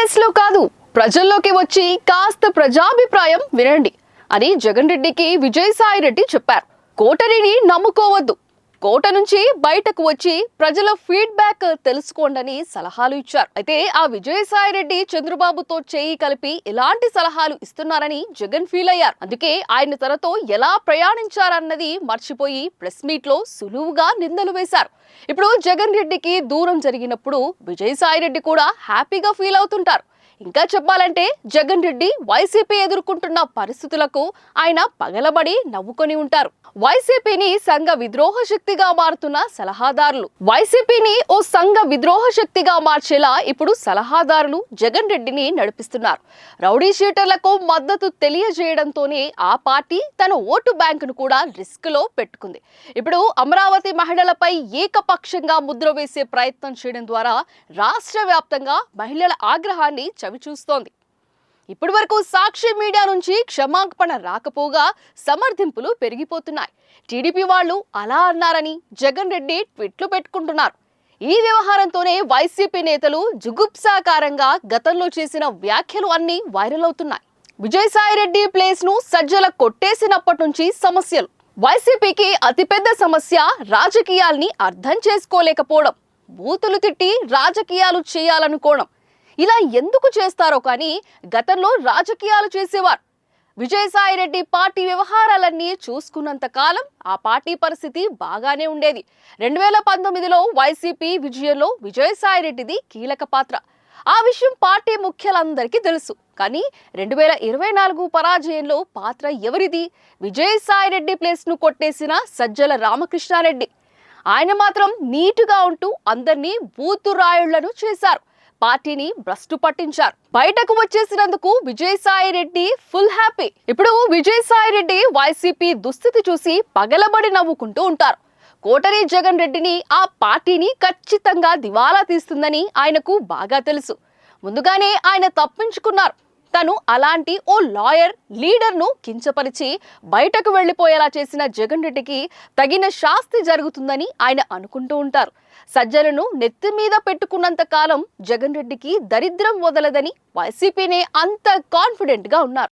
Palace లో కాదు, ప్రజల్లోకి వచ్చి కాస్త ప్రజాభిప్రాయం వినండి అని జగన్ రెడ్డికి విజయసాయి రెడ్డి చెప్పారు. కోటరీని నమ్ముకోవద్దు, కోట నుంచి బయటకు వచ్చి ప్రజల ఫీడ్బ్యాక్ తెలుసుకోండి సలహాలు ఇచ్చారు. అయితే ఆ విజయసాయి రెడ్డి చంద్రబాబుతో చేయి కలిపి ఎలాంటి సలహాలు ఇస్తున్నారని జగన్ ఫీల్ అయ్యారు. అందుకే ఆయన తనతో ఎలా ప్రయాణించారన్నది మర్చిపోయి ప్రెస్ మీట్ లో సులువుగా నిందలు వేశారు. ఇప్పుడు జగన్ రెడ్డికి దూరం జరిగినప్పుడు విజయసాయి రెడ్డి కూడా హ్యాపీగా ఫీల్ అవుతుంటారు. ఇంకా చెప్పాలంటే జగన్ రెడ్డి వైసీపీ ఎదుర్కొంటున్న పరిస్థితులకు ఆయన పగలబడి నవ్వుకొని ఉంటారు. వైసీపీని సంఘ విద్రోహ శక్తిగా మారుతున్న సలహాదారులు, వైసీపీని ఓ సంఘ విద్రోహ శక్తిగా మార్చేలా ఇప్పుడు సలహాదారులు జగన్ రెడ్డిని నడిపిస్తున్నారు. రౌడీ షీటర్లకు మద్దతు తెలియజేయడంతోనే ఆ పార్టీ తన ఓటు బ్యాంకును కూడా రిస్క్ లో పెట్టుకుంది. ఇప్పుడు అమరావతి మహిళలపై ఏకపక్షంగా ముద్ర వేసే ప్రయత్నం చేయడం ద్వారా రాష్ట్ర వ్యాప్తంగా మహిళల ఆగ్రహాన్ని చవిచూస్తోంది. ఇప్పటి వరకు సాక్షి మీడియా నుంచి క్షమాపణ రాకపోగా సమర్థింపులు పెరిగిపోతున్నాయి. టీడీపీ వాళ్ళు అలా అన్నారని జగన్ రెడ్డి ట్వీట్లు పెట్టుకుంటున్నారు. ఈ వ్యవహారంతోనే వైసీపీ నేతలు జుగుప్సాకారంగా గతంలో చేసిన వ్యాఖ్యలు అన్ని వైరల్ అవుతున్నాయి. విజయసాయి రెడ్డి ప్లేస్ ను సజ్జల కొట్టేసినప్పటి నుంచి సమస్యలు. వైసీపీకి అతిపెద్ద సమస్య రాజకీయాల్ని అర్థం చేసుకోలేకపోవడం, బూతులు తిట్టి రాజకీయాలు చేయాలనుకోవడం. ఇలా ఎందుకు చేస్తారో కానీ గతంలో రాజకీయాలు చేసేవారు. విజయసాయి రెడ్డి పార్టీ వ్యవహారాలన్నీ చూసుకున్నంత కాలం ఆ పార్టీ పరిస్థితి బాగానే ఉండేది. 2019లో వైసీపీ విజయంలో విజయసాయి రెడ్డిది కీలక పాత్ర. ఆ విషయం పార్టీ ముఖ్యులందరికీ తెలుసు. కానీ 2024 పరాజయంలో పాత్ర ఎవరిది? విజయసాయి రెడ్డి ప్లేస్ ను కొట్టేసిన సజ్జల రామకృష్ణారెడ్డి. ఆయన మాత్రం నీటుగా ఉంటూ అందరినీ బూతురాయుళ్లను చేశారు. పార్టీని భ్రష్టు పట్టించారు. బయటకు వచ్చేసినందుకు విజయసాయి రెడ్డి ఫుల్ హ్యాపీ. ఇప్పుడు విజయసాయి రెడ్డి వైసీపీ దుస్థితి చూసి పగలబడి నవ్వుకుంటూ ఉంటారు. కోటరీ జగన్ రెడ్డిని ఆ పార్టీని ఖచ్చితంగా దివాలా తీస్తుందని ఆయనకు బాగా తెలుసు. ముందుగానే ఆయన తప్పించుకున్నారు. తను అలాంటి ఓ లాయర్ లీడర్ ను కించపరిచి బయటకు వెళ్లిపోయేలా చేసిన జగన్ రెడ్డికి తగిన శాస్తి జరుగుతుందని ఆయన అనుకుంటూ ఉంటారు. సజ్జలను నెత్తి మీద పెట్టుకున్నంత కాలం జగన్ రెడ్డికి దరిద్రం వదలదని వైసీపీనే అంత కాన్ఫిడెంట్ గా ఉన్నారు.